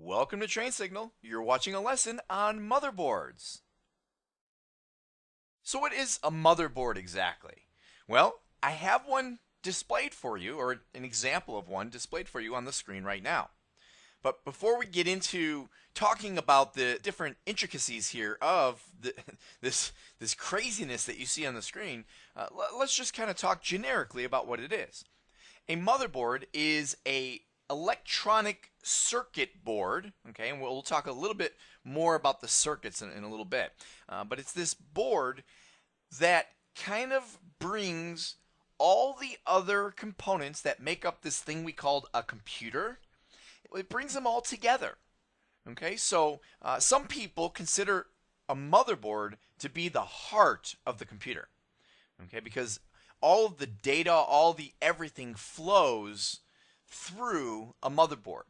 Welcome to Train Signal. You're watching a lesson on motherboards. So what is a motherboard exactly? Well, I have one displayed for you, or an example of one displayed for you on the screen right now. But before we get into talking about the different intricacies here of this craziness that you see on the screen, let's just kind of talk generically about what it is. A motherboard is a electronic circuit board, okay, and we'll talk a little bit more about the circuits in a little bit. But it's this board that kind of brings all the other components that make up this thing we called a computer. It brings them all together. Okay, so some people consider a motherboard to be the heart of the computer. Okay, because all of the data, all the everything flows through a motherboard.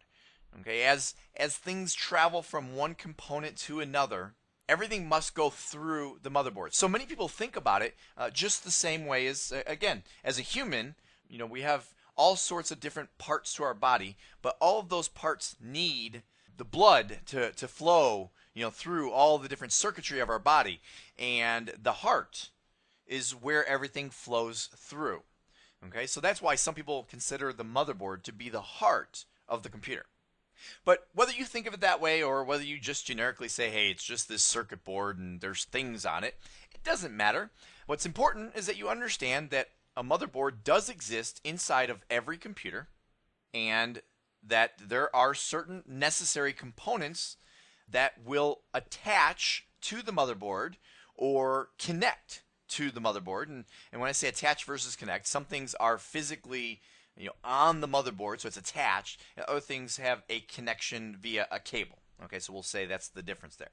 Okay, as things travel from one component to another, everything must go through the motherboard. So many people think about it just the same way as, again, as a human. You know, we have all sorts of different parts to our body, but all of those parts need the blood to flow, through all the different circuitry of our body. And the heart is where everything flows through. Okay, so that's why some people consider the motherboard to be the heart of the computer. But whether you think of it that way or whether you just generically say, hey, it's just this circuit board and there's things on it, it doesn't matter. What's important is that you understand that a motherboard does exist inside of every computer and that there are certain necessary components that will attach to the motherboard or connect to the motherboard. And when I say attach versus connect, some things are physically on the motherboard, so it's attached, and other things have a connection via a cable. Okay, so we'll say that's the difference there.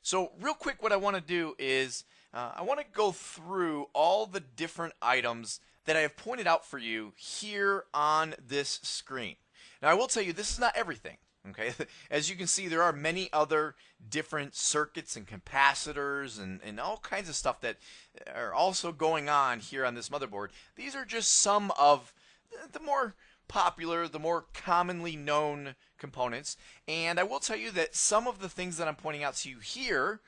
So real quick, what I want to do is I want to go through all the different items that I have pointed out for you here on this screen. Now, I will tell you, this is not everything. Okay, as you can see, there are many other different circuits and capacitors and all kinds of stuff that are also going on here on this motherboard. These are just some of the more popular, the more commonly known components. And I will tell you that some of the things that I'm pointing out to you here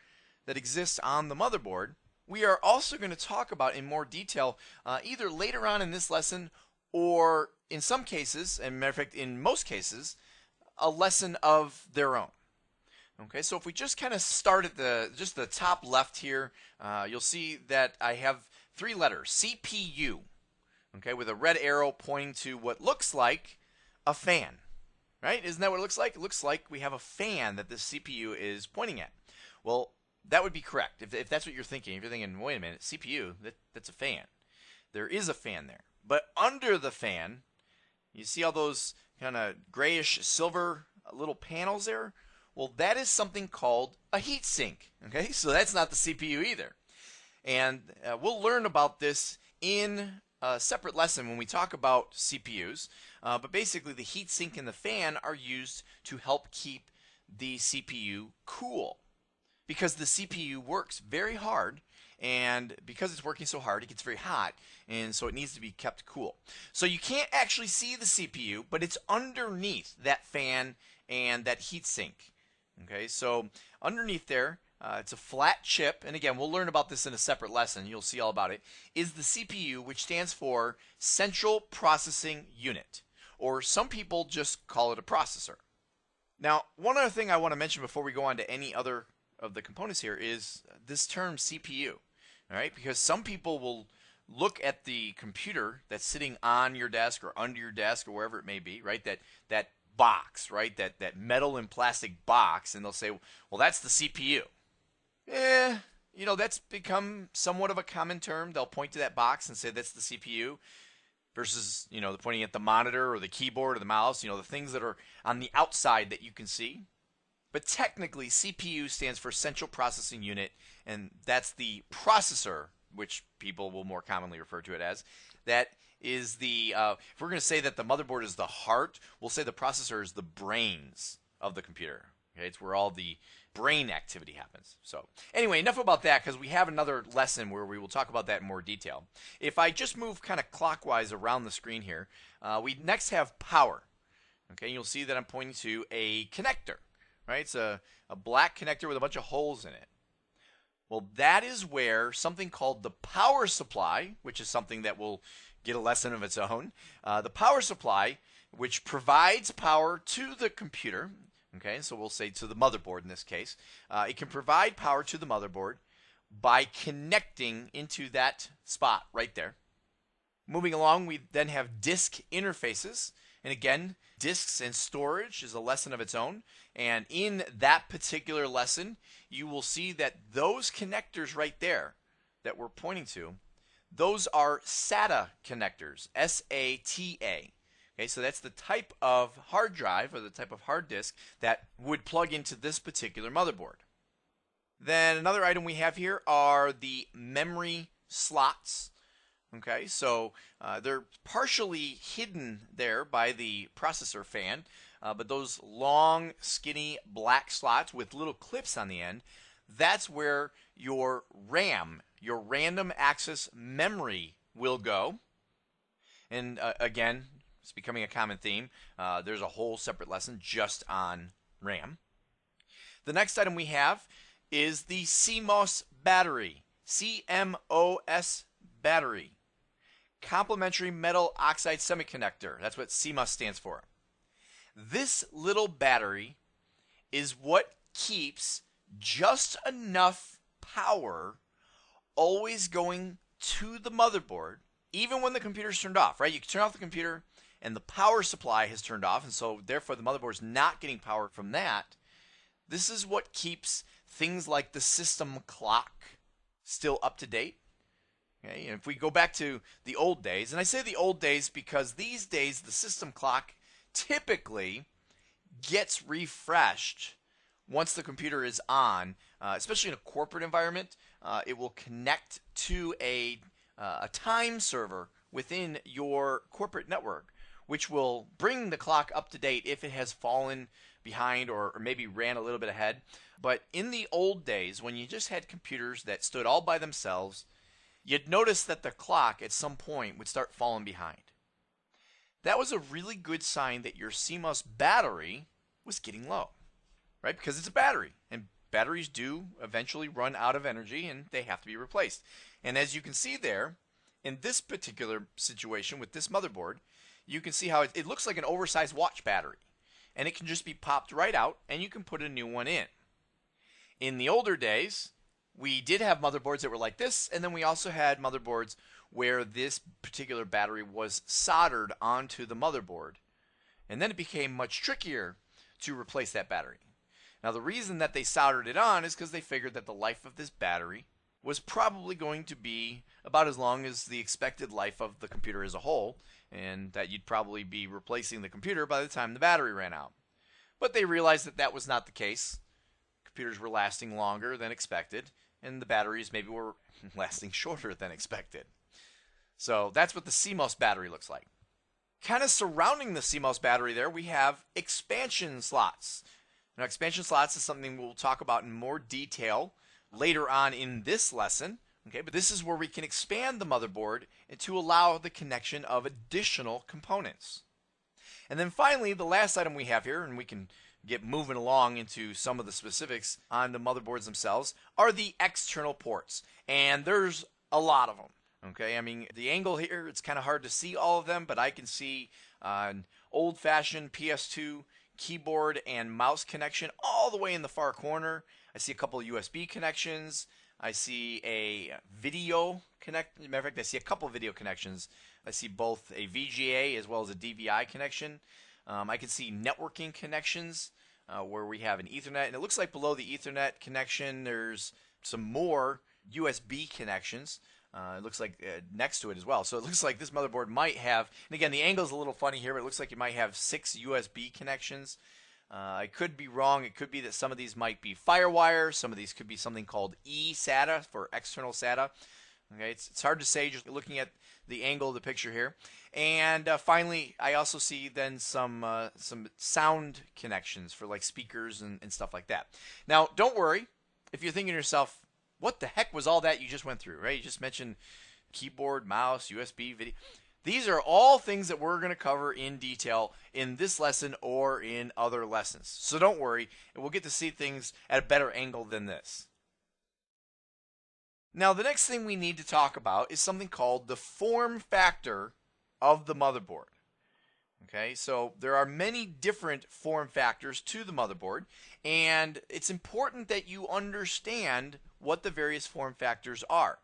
that exist on the motherboard, we are also going to talk about in more detail either later on in this lesson or in some cases, and matter of fact, in most cases, a lesson of their own. Okay, so if we just kind of start at the top left here, you'll see that I have three letters, CPU. Okay, with a red arrow pointing to what looks like a fan, right? Isn't that what it looks like? It looks like we have a fan that the CPU is pointing at. Well, that would be correct. If that's what you're thinking, if you're thinking, wait a minute, CPU, that's a fan. There is a fan there. But under the fan, you see all those kind of grayish silver little panels there? Well, that is something called a heat sink. Okay, so that's not the CPU either. And we'll learn about this in a separate lesson when we talk about CPUs. But basically, the heat sink and the fan are used to help keep the CPU cool. Because the CPU works very hard, and because it's working so hard, it gets very hot, and so it needs to be kept cool. So you can't actually see the CPU, but it's underneath that fan and that heat sink. Okay, so underneath there, it's a flat chip, and again, we'll learn about this in a separate lesson. You'll see all about it. Is the CPU, which stands for Central Processing Unit, or some people just call it a processor. Now, one other thing I want to mention before we go on to any other of the components here is this term CPU. All right, because some people will look at the computer that's sitting on your desk or under your desk or wherever it may be, right? That box, right? That metal and plastic box, and they'll say, well, that's the CPU. That's become somewhat of a common term. They'll point to that box and say that's the CPU versus, pointing at the monitor or the keyboard or the mouse, the things that are on the outside that you can see. But technically, CPU stands for Central Processing Unit, and that's the processor, which people will more commonly refer to it as. That is the, if we're going to say that the motherboard is the heart, we'll say the processor is the brains of the computer. Okay, it's where all the brain activity happens. So anyway, enough about that, because we have another lesson where we will talk about that in more detail. If I just move kind of clockwise around the screen here, we next have power. Okay, you'll see that I'm pointing to a connector, right? It's a black connector with a bunch of holes in it. Well, that is where something called the power supply, which is something that will get a lesson of its own, the power supply, which provides power to the computer, okay, so we'll say to the motherboard in this case, it can provide power to the motherboard by connecting into that spot right there. Moving along, we then have disk interfaces. And again, disks and storage is a lesson of its own. And in that particular lesson, you will see that those connectors right there that we're pointing to, those are SATA connectors, S-A-T-A. Okay, so that's the type of hard drive or the type of hard disk that would plug into this particular motherboard. Then another item we have here are the memory slots. Okay, so they're partially hidden there by the processor fan, but those long, skinny black slots with little clips on the end, that's where your RAM, your random access memory, will go. And again, it's becoming a common theme. There's a whole separate lesson just on RAM. The next item we have is the CMOS battery, CMOS battery. Complementary metal oxide semiconductor. That's what CMOS stands for. This little battery is what keeps just enough power always going to the motherboard, even when the computer's turned off, right? You can turn off the computer and the power supply has turned off, and so therefore the motherboard's not getting power from that. This is what keeps things like the system clock still up to date. Okay, and if we go back to the old days, and I say the old days because these days the system clock typically gets refreshed once the computer is on, especially in a corporate environment. It will connect to a time server within your corporate network, which will bring the clock up to date if it has fallen behind or maybe ran a little bit ahead. But in the old days, when you just had computers that stood all by themselves, you'd notice that the clock at some point would start falling behind. That was a really good sign that your CMOS battery was getting low, right? Because it's a battery, and batteries do eventually run out of energy, and they have to be replaced. And as you can see there, in this particular situation with this motherboard, you can see how it looks like an oversized watch battery, and it can just be popped right out, and you can put a new one in. In the older days, we did have motherboards that were like this, and then we also had motherboards where this particular battery was soldered onto the motherboard. And then it became much trickier to replace that battery. Now, the reason that they soldered it on is because they figured that the life of this battery was probably going to be about as long as the expected life of the computer as a whole, and that you'd probably be replacing the computer by the time the battery ran out. But they realized that that was not the case. Computers were lasting longer than expected, and the batteries maybe were lasting shorter than expected. So that's what the CMOS battery looks like. Kind of surrounding the CMOS battery there, we have expansion slots. Now, expansion slots is something we'll talk about in more detail later on in this lesson. Okay, but this is where we can expand the motherboard to allow the connection of additional components. And then finally, the last item we have here, and we can get moving along into some of the specifics on the motherboards themselves, are the external ports. And there's a lot of them. Okay, I mean, the angle here, it's kind of hard to see all of them, but I can see an old-fashioned PS2 keyboard and mouse connection all the way in the far corner. I see a couple of USB connections. I see a video connect. Matter of fact, I see a couple of video connections. I see both a VGA as well as a DVI connection. I can see networking connections where we have an Ethernet. And it looks like below the Ethernet connection, there's some more USB connections. It looks like next to it as well. So it looks like this motherboard might have, and again, the angle is a little funny here, but it looks like you might have 6 USB connections. I could be wrong. It could be that some of these might be FireWire. Some of these could be something called eSATA for external SATA. Okay, it's hard to say just looking at the angle of the picture here. And finally, I also see then some sound connections for like speakers and stuff like that. Now, don't worry if you're thinking to yourself, what the heck was all that you just went through, right? You just mentioned keyboard, mouse, USB, video. These are all things that we're going to cover in detail in this lesson or in other lessons. So don't worry, and we'll get to see things at a better angle than this. Now, the next thing we need to talk about is something called the form factor of the motherboard. Okay, so there are many different form factors to the motherboard, and it's important that you understand what the various form factors are.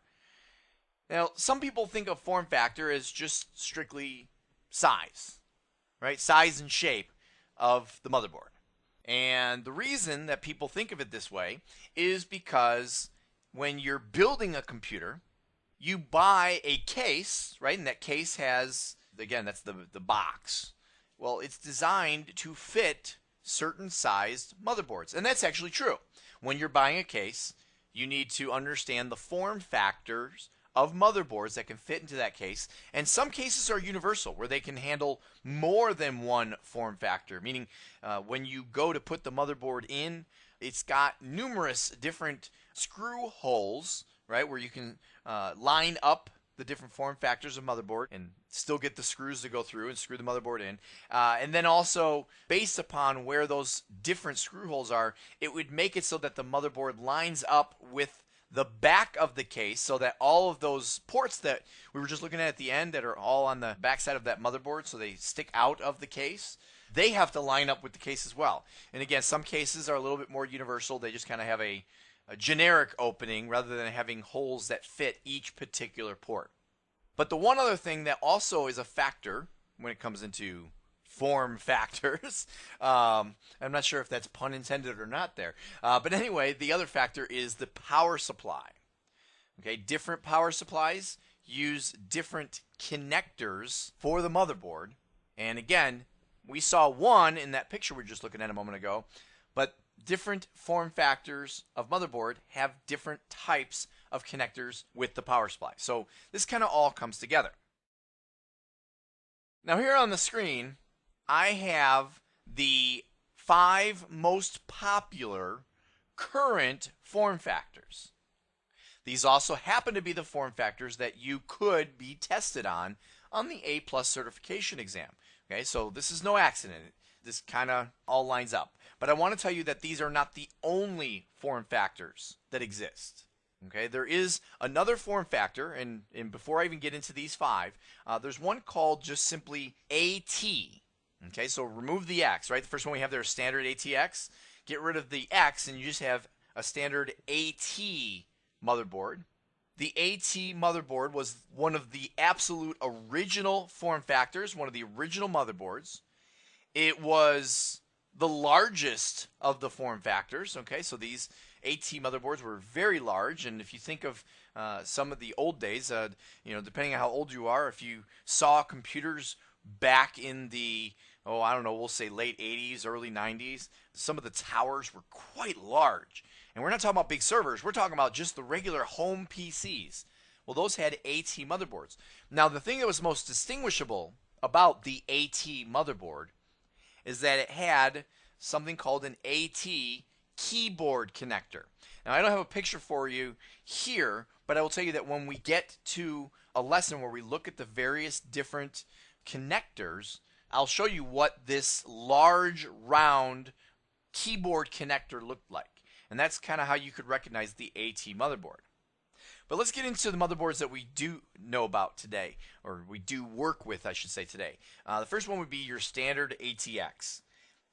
Now, some people think of form factor as just strictly size, right? Size and shape of the motherboard. And the reason that people think of it this way is because when you're building a computer, you buy a case, right? And that case has, again, that's the box. Well, it's designed to fit certain sized motherboards. And that's actually true. When you're buying a case, you need to understand the form factors of motherboards that can fit into that case. And some cases are universal, where they can handle more than one form factor, meaning when you go to put the motherboard in, it's got numerous different screw holes, right, where you can line up the different form factors of motherboard and still get the screws to go through and screw the motherboard in. And then also, based upon where those different screw holes are, it would make it so that the motherboard lines up with the back of the case, so that all of those ports that we were just looking at the end that are all on the back side of that motherboard, so they stick out of the case, they have to line up with the case as well. And again, some cases are a little bit more universal. They just kind of have a generic opening rather than having holes that fit each particular port. But the one other thing that also is a factor when it comes into form factors, I'm not sure if that's pun intended or not there, but anyway, the other factor is the power supply. Okay, different power supplies use different connectors for the motherboard, and again, we saw one in that picture we were just looking at a moment ago, but different form factors of motherboard have different types of connectors with the power supply. So this kind of all comes together. Now here on the screen, I have the 5 most popular current form factors. These also happen to be the form factors that you could be tested on the A+ certification exam. Okay, so this is no accident. This kind of all lines up. But I want to tell you that these are not the only form factors that exist. Okay, there is another form factor, and before I even get into these 5, there's one called just simply AT. Okay, so remove the X, right? The first one we have there is standard ATX. Get rid of the X, and you just have a standard AT motherboard. The AT motherboard was one of the absolute original form factors, one of the original motherboards. It was the largest of the form factors. Okay, so these AT motherboards were very large, and if you think of some of the old days, depending on how old you are, if you saw computers back in the, we'll say late 80s, early 90s, some of the towers were quite large. And we're not talking about big servers, we're talking about just the regular home PCs. Well, those had AT motherboards. Now, the thing that was most distinguishable about the AT motherboard is that it had something called an AT keyboard connector. Now, I don't have a picture for you here, but I will tell you that when we get to a lesson where we look at the various different connectors, I'll show you what this large round keyboard connector looked like. And that's kind of how you could recognize the AT motherboard. But let's get into the motherboards that we do know about today, or we do work with, I should say, today. The first one would be your standard ATX.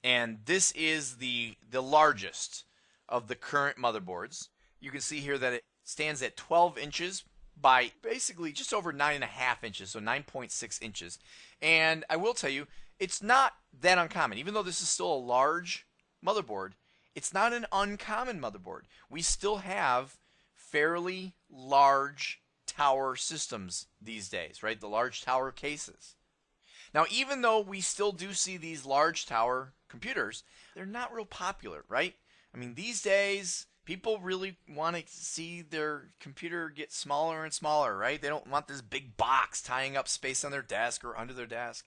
And this is the largest of the current motherboards. You can see here that it stands at 12 inches by basically just over 9.5 inches, so 9.6 inches. And I will tell you, it's not that uncommon. Even though this is still a large motherboard, it's not an uncommon motherboard. We still have fairly large tower systems these days, right? The large tower cases. Now, even though we still do see these large tower computers, they're not real popular, right? I mean, these days, people really want to see their computer get smaller and smaller, right? They don't want this big box tying up space on their desk or under their desk.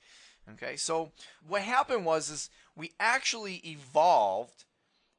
Okay, so what happened was we actually evolved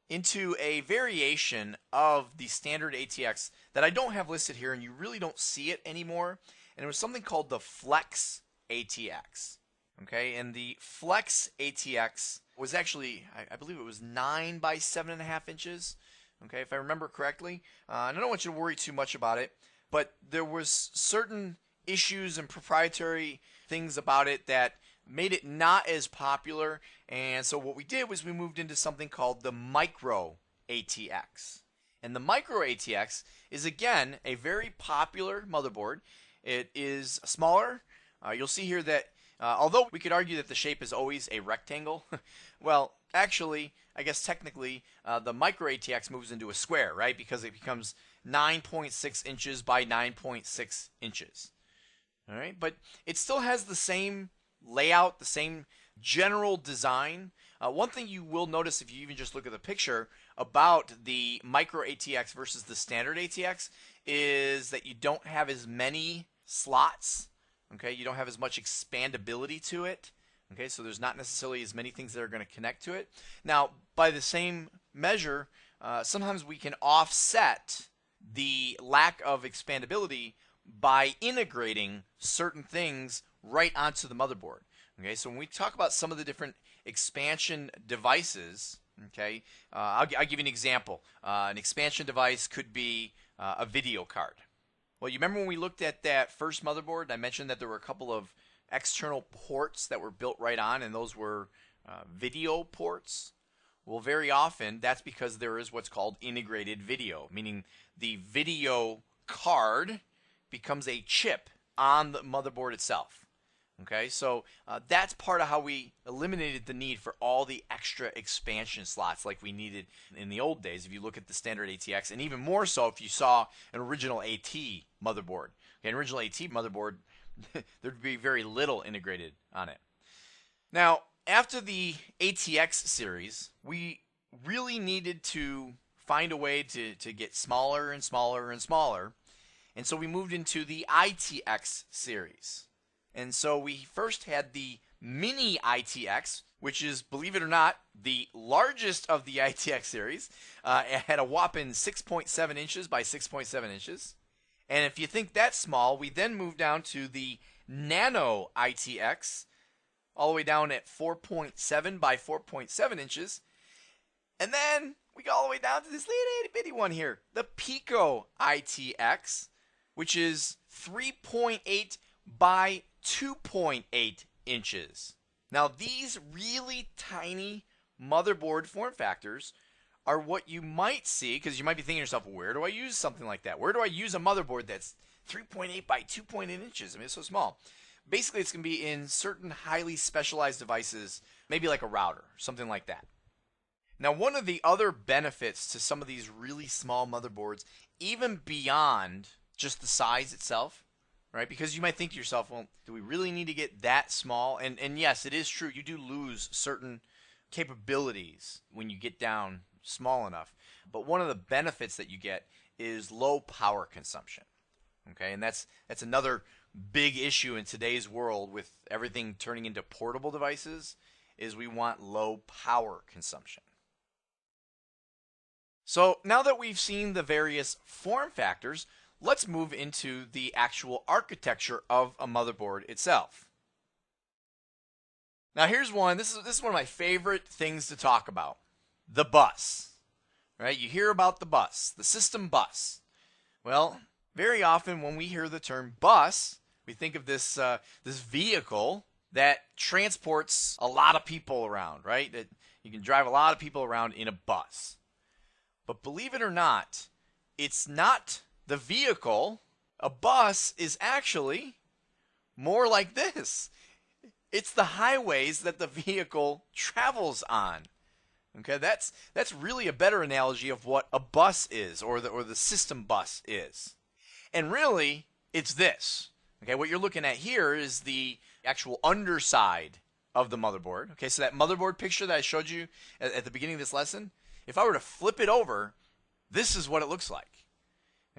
into a variation of the standard ATX that I don't have listed here, and you really don't see it anymore. And it was something called the Flex ATX. Okay, and the Flex ATX was actually, I believe it was 9 by 7.5 inches. Okay, if I remember correctly. And I don't want you to worry too much about it, but there was certain issues and proprietary things about it that made it not as popular. And so what we did was we moved into something called the Micro ATX. And the Micro ATX is, again, a very popular motherboard. It is smaller. You'll see here that although we could argue that the shape is always a rectangle, well, actually, I guess technically, the Micro ATX moves into a square, right? Because it becomes 9.6 inches by 9.6 inches. All right, but it still has the same layout, the same general design. One thing you will notice if you even just look at the picture about the Micro ATX versus the standard ATX is that you don't have as many slots. Okay, you don't have as much expandability to it. Okay, so there's not necessarily as many things that are going to connect to it. Now, by the same measure, sometimes we can offset the lack of expandability by integrating certain things right onto the motherboard. Okay, so when we talk about some of the different expansion devices, okay, I'll give you an example. An expansion device could be a video card. Well, you remember when we looked at that first motherboard, I mentioned that there were a couple of external ports that were built right on, and those were video ports. Well, very often that's because there is what's called integrated video, meaning the video card becomes a chip on the motherboard itself. Okay, so that's part of how we eliminated the need for all the extra expansion slots like we needed in the old days. If you look at the standard ATX, and even more so if you saw an original AT motherboard. Okay, an original AT motherboard, there'd be very little integrated on it. Now, after the ATX series, we really needed to find a way to get smaller and smaller and smaller, and so we moved into the ITX series. And so we first had the Mini ITX, which is, believe it or not, the largest of the ITX series. It had a whopping 6.7 inches by 6.7 inches. And if you think that's small, we then moved down to the Nano ITX, all the way down at 4.7 by 4.7 inches. And then we go all the way down to this little bitty one here, the Pico ITX, which is 3.8 by 2.8 inches. Now, these really tiny motherboard form factors are what you might see, because you might be thinking to yourself, where do I use something like that? Where do I use a motherboard that's 3.8 by 2.8 inches? I mean, it's so small. Basically, it's going to be in certain highly specialized devices, maybe like a router, something like that. Now, one of the other benefits to some of these really small motherboards, even beyond just the size itself, right? Because you might think to yourself, well, do we really need to get that small? And yes, it is true. You do lose certain capabilities when you get down small enough. But one of the benefits that you get is low power consumption. Okay, and that's another big issue in today's world with everything turning into portable devices, is we want low power consumption. So now that we've seen the various form factors, let's move into the actual architecture of a motherboard itself. Now here's one. This is one of my favorite things to talk about. The bus. Right? You hear about the bus, the system bus. Well, very often when we hear the term bus, we think of this vehicle that transports a lot of people around, right? That you can drive a lot of people around in a bus. But believe it or not, it's not the vehicle. A bus is actually more like this. It's the highways that the vehicle travels on. Okay, that's really a better analogy of what a bus is, or the system bus is. And really, it's this. Okay, what you're looking at here is the actual underside of the motherboard. Okay, so that motherboard picture that I showed you at the beginning of this lesson, if I were to flip it over, this is what it looks like.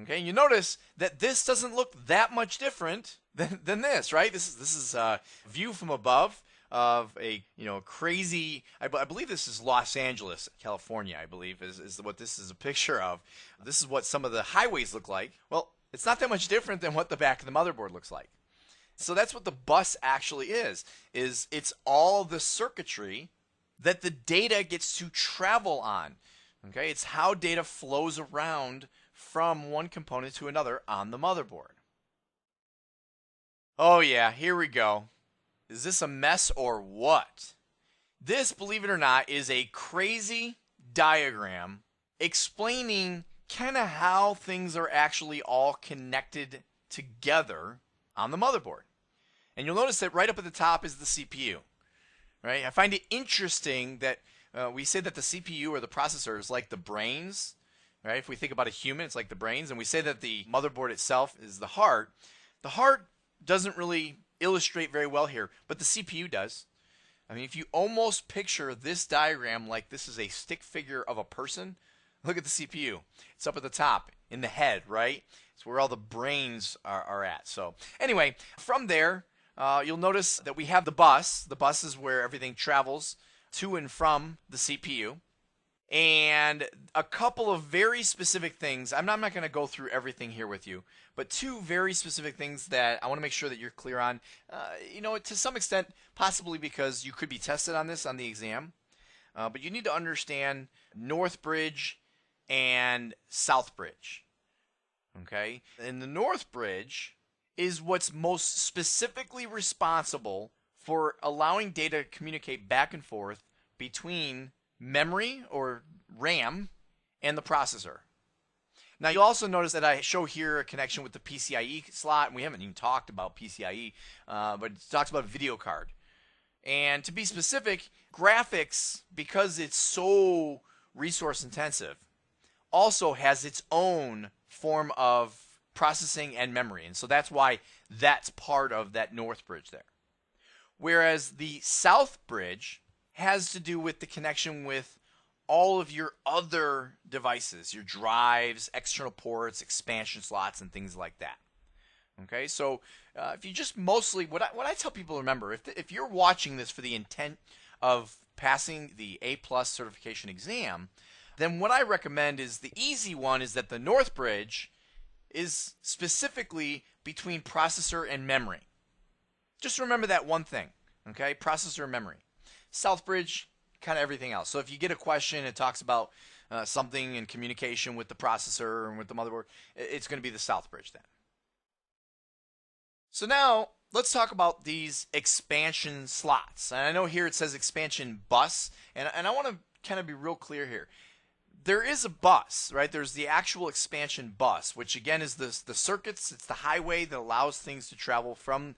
Okay, and you notice that this doesn't look that much different than this, right? This is a view from above of a crazy. I believe this is Los Angeles, California. I believe is what this is a picture of. This is what some of the highways look like. Well, it's not that much different than what the back of the motherboard looks like. So that's what the bus actually is it's all the circuitry that the data gets to travel on. Okay, it's how data flows around from one component to another on the motherboard. Oh yeah, here we go. Is this a mess or what? This, believe it or not, is a crazy diagram explaining kind of how things are actually all connected together on the motherboard. And you'll notice that right up at the top is the CPU. Right? I find it interesting that we say that the CPU or the processor is like the brains. Right? If we think about a human, it's like the brains, and we say that the motherboard itself is the heart. The heart doesn't really illustrate very well here, but the CPU does. I mean, if you almost picture this diagram like this is a stick figure of a person, look at the CPU. It's up at the top in the head, right? It's where all the brains are at. So anyway, from there, you'll notice that we have the bus. The bus is where everything travels to and from the CPU. And a couple of very specific things. I'm not going to go through everything here with you, but two very specific things that I want to make sure that you're clear on. To some extent, possibly because you could be tested on this on the exam. But you need to understand North Bridge and South Bridge. Okay? And the North Bridge is what's most specifically responsible for allowing data to communicate back and forth between memory or RAM and the processor. Now you'll also notice that I show here a connection with the PCIe slot, and we haven't even talked about PCIe, but it talks about a video card. And to be specific, graphics, because it's so resource intensive, also has its own form of processing and memory. And so that's why that's part of that North Bridge there. Whereas the South Bridge has to do with the connection with all of your other devices, your drives, external ports, expansion slots, and things like that. Okay, so if you just mostly, what I tell people to remember, if you're watching this for the intent of passing the A+ certification exam, then what I recommend is the easy one is that the North Bridge is specifically between processor and memory. Just remember that one thing, okay? Processor and memory. South Bridge, kind of everything else. So if you get a question, it talks about something in communication with the processor and with the motherboard, it's going to be the South Bridge then. So now let's talk about these expansion slots. And I know here it says expansion bus, and I want to kind of be real clear here. There is a bus, right? There's the actual expansion bus, which again is the circuits. It's the highway that allows things to travel from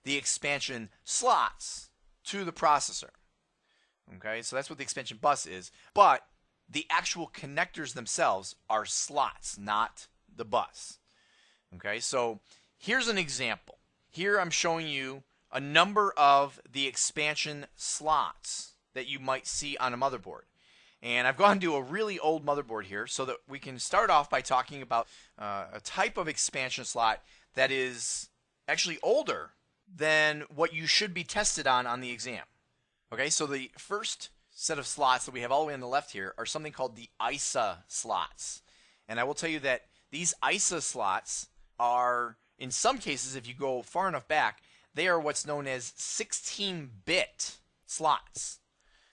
the expansion slots to the processor. Okay, so that's what the expansion bus is. But the actual connectors themselves are slots, not the bus. Okay, so here's an example. Here I'm showing you a number of the expansion slots that you might see on a motherboard. And I've gone to a really old motherboard here so that we can start off by talking about a type of expansion slot that is actually older than what you should be tested on the exam. Okay, so the first set of slots that we have all the way on the left here are something called the ISA slots. And I will tell you that these ISA slots are, in some cases, if you go far enough back, they are what's known as 16-bit slots.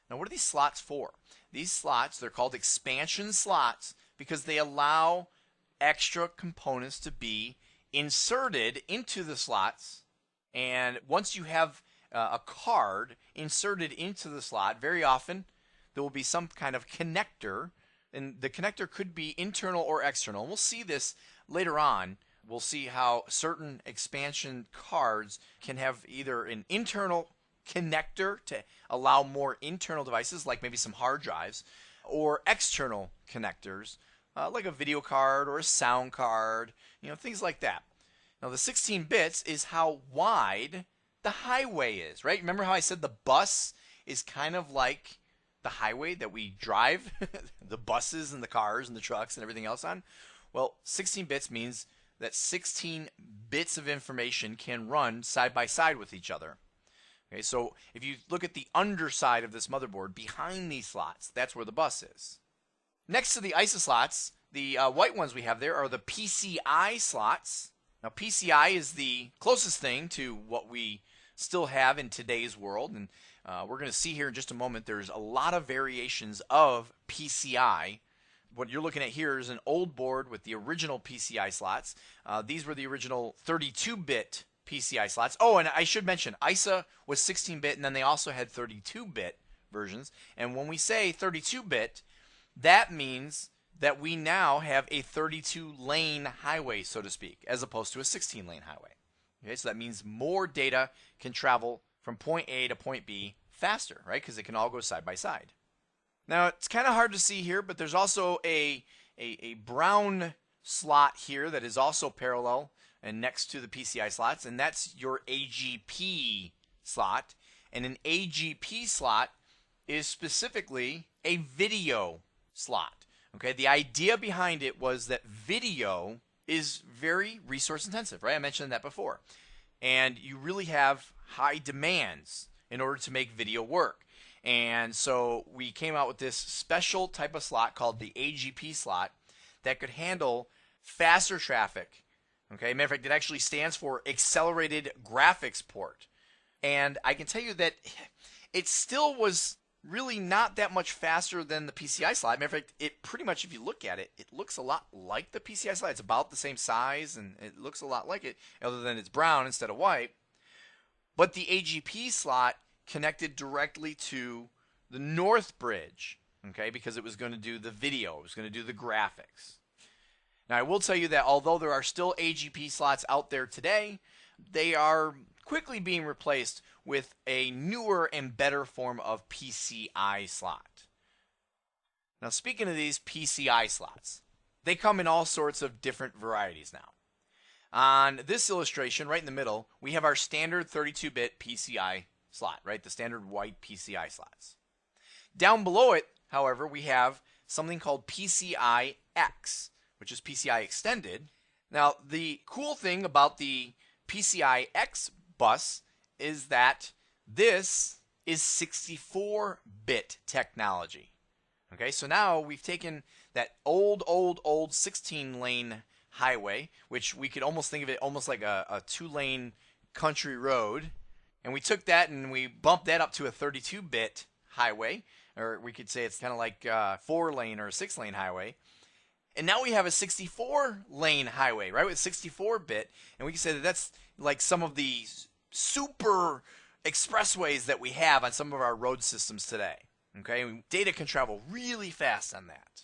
Now, what are these slots for? These slots, they're called expansion slots because they allow extra components to be inserted into the slots. And once you have a card inserted into the slot, very often there will be some kind of connector, and the connector could be internal or external. And we'll see this later on. We'll see how certain expansion cards can have either an internal connector to allow more internal devices, like maybe some hard drives, or external connectors, like a video card or a sound card, things like that. Now, the 16 bits is how wide the highway is, right? Remember how I said the bus is kind of like the highway that we drive the buses and the cars and the trucks and everything else on? Well, 16 bits means that 16 bits of information can run side by side with each other. Okay, so if you look at the underside of this motherboard, behind these slots, that's where the bus is. Next to the ISA slots, the white ones we have there are the PCI slots. Now, PCI is the closest thing to what we still have in today's world, and we're going to see here in just a moment there's a lot of variations of PCI. What you're looking at here is an old board with the original PCI slots. These were the original 32-bit PCI slots. Oh, and I should mention, ISA was 16-bit, and then they also had 32-bit versions. And when we say 32-bit, that means that we now have a 32-lane highway, so to speak, as opposed to a 16-lane highway. Okay, so that means more data can travel from point A to point B faster, right? Because it can all go side by side. Now, it's kind of hard to see here, but there's also a brown slot here that is also parallel and next to the PCI slots, and that's your AGP slot. And an AGP slot is specifically a video slot. Okay, the idea behind it was that video is very resource intensive, right? I mentioned that before. And you really have high demands in order to make video work. And so we came out with this special type of slot called the AGP slot that could handle faster traffic. Okay, matter of fact, it actually stands for Accelerated Graphics Port. And I can tell you that it still was really not that much faster than the PCI slot. Matter of fact, it pretty much, if you look at it, it looks a lot like the PCI slot. It's about the same size, and it looks a lot like it, other than it's brown instead of white. But the AGP slot connected directly to the North Bridge, okay, because it was going to do the video, it was going to do the graphics. Now, I will tell you that although there are still AGP slots out there today, they are quickly being replaced with a newer and better form of PCI slot. Now, speaking of these PCI slots, they come in all sorts of different varieties now. On this illustration, right in the middle, we have our standard 32-bit PCI slot, right? The standard white PCI slots. Down below it, however, we have something called PCI-X, which is PCI extended. Now, the cool thing about the PCI-X bus is that this is 64-bit technology. Okay, so now we've taken that old 16-lane highway, which we could almost think of it almost like a 2-lane country road, and we took that and we bumped that up to a 32-bit highway, or we could say it's kind of like a 4-lane or a 6-lane highway. And now we have a 64-lane highway, right, with 64-bit, and we can say that that's like some of the super expressways that we have on some of our road systems today. Okay, data can travel really fast on that.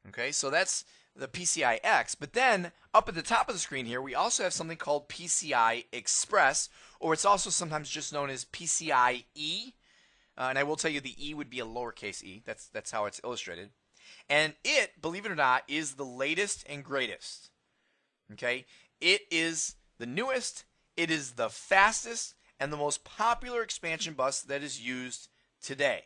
Okay, so that's the PCI-X. But then up at the top of the screen here, we also have something called PCI Express, or it's also sometimes just known as PCIe. And I will tell you the E would be a lowercase e. That's how it's illustrated. And it, believe it or not, is the latest and greatest. Okay, it is the newest, it is the fastest, and the most popular expansion bus that is used today.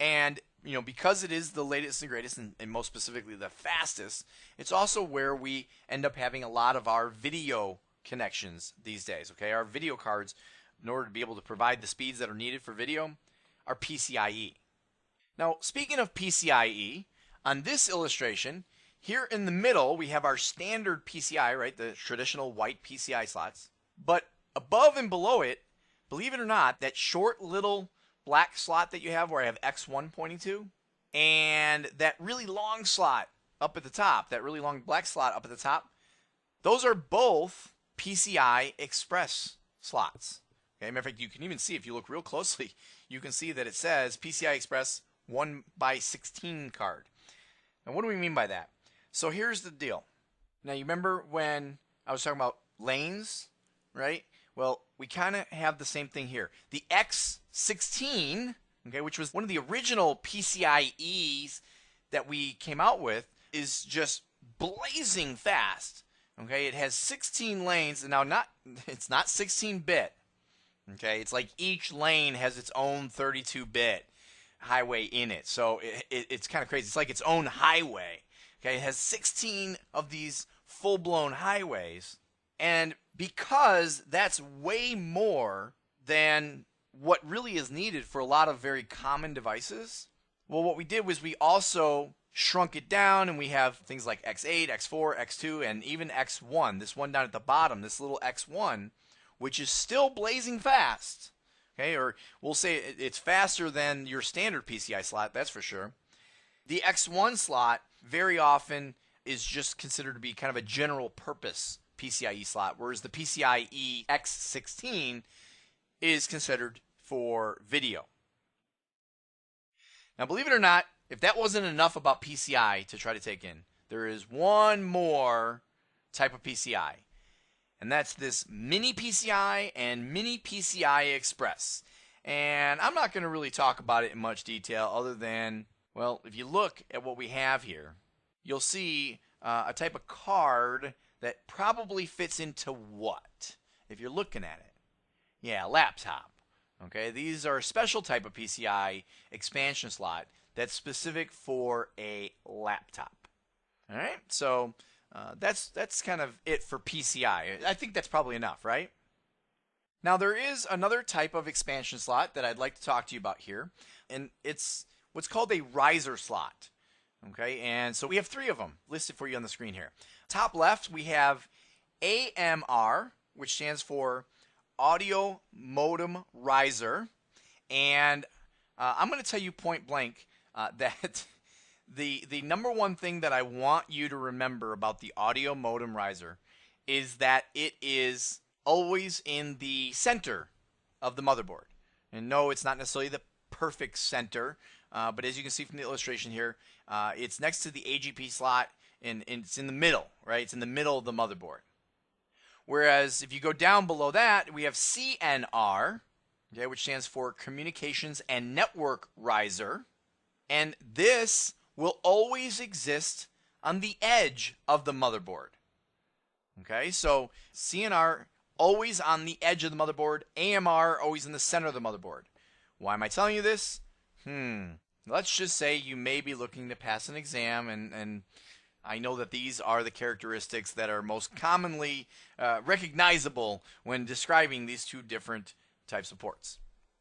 And you know, because it is the latest and greatest, and most specifically the fastest, it's also where we end up having a lot of our video connections these days. Okay, our video cards, in order to be able to provide the speeds that are needed for video, are PCIe. Now, speaking of PCIe, on this illustration, here in the middle, we have our standard PCI, right, the traditional white PCI slots. But above and below it, believe it or not, that short little black slot that you have where I have X1 pointing to, and that really long slot up at the top, that really long black slot up at the top, those are both PCI Express slots. Okay, matter of fact, you can even see, if you look real closely, you can see that it says PCI Express 1x16 card. Now, what do we mean by that? So here's the deal. Now, you remember when I was talking about lanes, right? Well, we kind of have the same thing here. The X16, okay, which was one of the original PCIe's that we came out with, is just blazing fast. Okay, it has 16 lanes, and now it's not 16-bit. Okay, it's like each lane has its own 32-bit highway in it. So it's kind of crazy. It's like its own highway. Okay, it has 16 of these full-blown highways. And because that's way more than what really is needed for a lot of very common devices, Well, what we did was we also shrunk it down, and we have things like X8, X4, X2, and even X1. This one down at the bottom, this little X1, which is still blazing fast. Okay, or we'll say it's faster than your standard PCI slot, that's for sure. The X1 slot very often is just considered to be kind of a general purpose PCIe slot, whereas the PCIe X16 is considered for video. Now, believe it or not, if that wasn't enough about PCI to try to take in, there is one more type of PCI, and that's this Mini PCI and Mini PCI Express. And I'm not going to really talk about it in much detail other than, well, if you look at what we have here, you'll see a type of card that probably fits into what? If you're looking at it. Yeah, laptop. Okay, these are a special type of PCI expansion slot that's specific for a laptop. All right, so that's kind of it for PCI. I think that's probably enough, right? Now, there is another type of expansion slot that I'd like to talk to you about here, and it's what's called a riser slot. Okay, and so we have three of them listed for you on the screen here. Top left, we have AMR, which stands for Audio Modem Riser, and I'm going to tell you point blank that the number one thing that I want you to remember about the Audio Modem Riser is that it is always in the center of the motherboard. And no, it's not necessarily the perfect center, but as you can see from the illustration here, it's next to the AGP slot, and it's in the middle, right? It's in the middle of the motherboard. Whereas if you go down below that, we have CNR, okay, which stands for Communications and Network Riser. And this will always exist on the edge of the motherboard. Okay, so CNR always on the edge of the motherboard, AMR always in the center of the motherboard. Why am I telling you this? Let's just say you may be looking to pass an exam, and I know that these are the characteristics that are most commonly recognizable when describing these two different types of ports.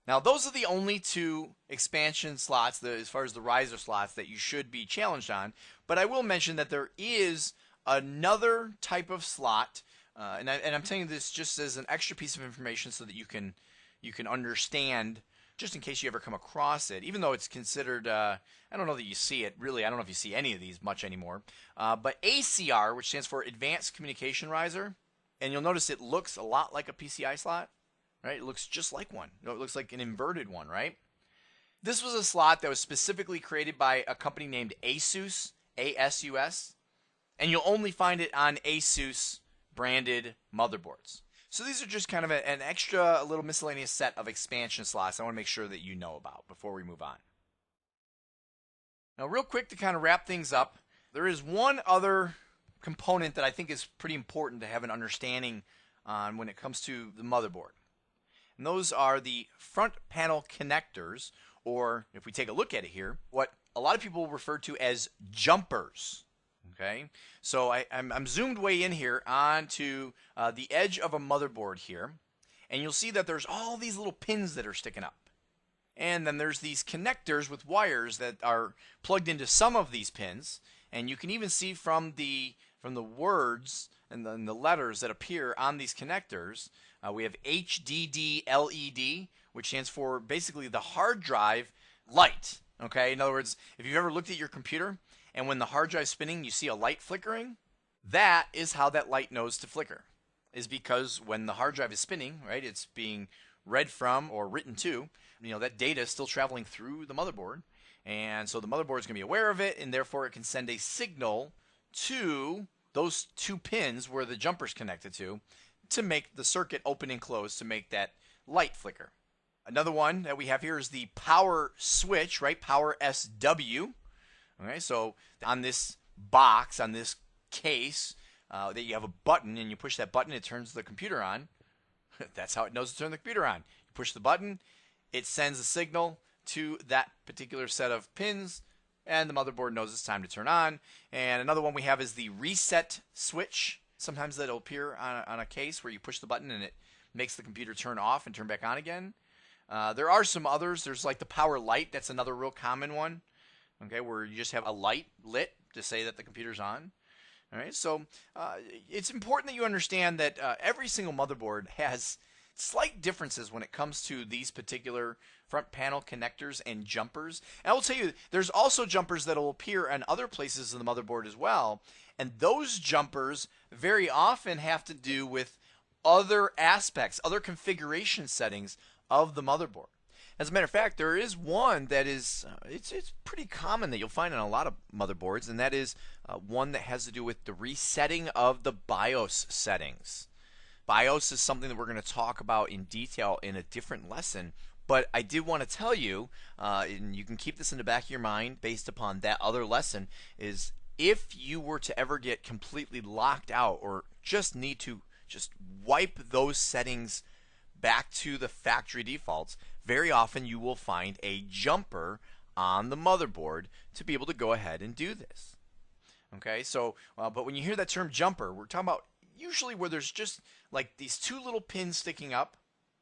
Now, those are the only two expansion slots, as far as the riser slots, that you should be challenged on. But I will mention that there is another type of slot, and I'm telling you this just as an extra piece of information so that you can understand, just in case you ever come across it, even though it's considered, I don't know that you see it, really, I don't know if you see any of these much anymore, but ACR, which stands for Advanced Communication Riser, and you'll notice it looks a lot like a PCI slot, right? It looks just like one. It looks like an inverted one, right? This was a slot that was specifically created by a company named ASUS, ASUS, and you'll only find it on ASUS branded motherboards. So these are just kind of an extra little miscellaneous set of expansion slots I want to make sure that you know about before we move on. Now, real quick to kind of wrap things up, there is one other component that I think is pretty important to have an understanding on when it comes to the motherboard. And those are the front panel connectors, or if we take a look at it here, what a lot of people refer to as jumpers. Okay, so I'm zoomed way in here onto the edge of a motherboard here, and you'll see that there's all these little pins that are sticking up. And then there's these connectors with wires that are plugged into some of these pins, and you can even see from the words and then the letters that appear on these connectors, we have HDD LED, which stands for basically the hard drive light. Okay, in other words, if you've ever looked at your computer and when the hard drive's spinning, you see a light flickering, that is how that light knows to flicker, is because when the hard drive is spinning, right, it's being read from or written to, that data is still traveling through the motherboard, and so the motherboard is going to be aware of it, and therefore it can send a signal to those two pins where the jumper's connected to make the circuit open and close to make that light flicker. Another one that we have here is the power switch, right? Power SW. Okay, so on this box, on this case, that you have a button, and you push that button, it turns the computer on. That's how it knows to turn the computer on. You push the button, it sends a signal to that particular set of pins, and the motherboard knows it's time to turn on. And another one we have is the reset switch. Sometimes that'll appear on a case where you push the button and it makes the computer turn off and turn back on again. There are some others. There's like the power light. That's another real common one. okay, where you just have a light lit to say that the computer's on. All right, so it's important that you understand that every single motherboard has slight differences when it comes to these particular front panel connectors and jumpers. And I will tell you, there's also jumpers that will appear in other places in the motherboard as well. And those jumpers very often have to do with other aspects, other configuration settings of the motherboard. As a matter of fact, there is one that is it's pretty common that you'll find on a lot of motherboards, and that is one that has to do with the resetting of the BIOS settings. BIOS is something that we're going to talk about in detail in a different lesson, but I did want to tell you, and you can keep this in the back of your mind based upon that other lesson, is if you were to ever get completely locked out or just need to just wipe those settings back to the factory defaults, very often you will find a jumper on the motherboard to be able to go ahead and do this. Okay, so, but when you hear that term jumper, we're talking about usually where there's just like these two little pins sticking up,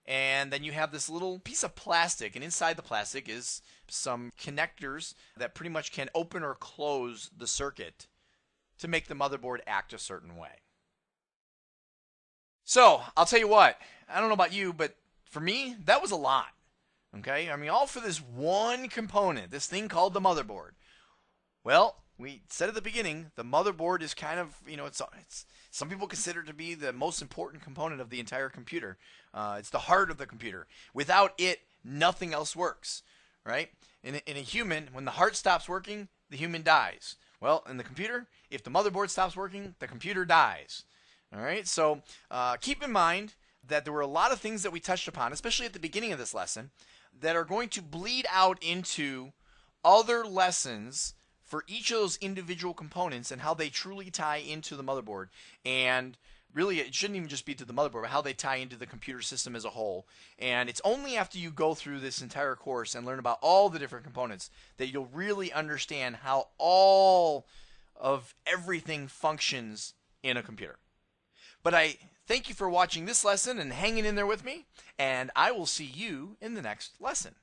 and then you have this little piece of plastic, and inside the plastic is some connectors that pretty much can open or close the circuit to make the motherboard act a certain way. So, I'll tell you what, I don't know about you, but for me, that was a lot. Okay, I mean, all for this one component, this thing called the motherboard. Well, we said at the beginning, the motherboard is kind of, it's some people consider it to be the most important component of the entire computer. It's the heart of the computer. Without it, nothing else works, right? In a human, when the heart stops working, the human dies. Well, in the computer, if the motherboard stops working, the computer dies. All right, so keep in mind that there were a lot of things that we touched upon, especially at the beginning of this lesson, that are going to bleed out into other lessons for each of those individual components and how they truly tie into the motherboard. And really, it shouldn't even just be to the motherboard, but how they tie into the computer system as a whole. And it's only after you go through this entire course and learn about all the different components that you'll really understand how all of everything functions in a computer. But I thank you for watching this lesson and hanging in there with me, and I will see you in the next lesson.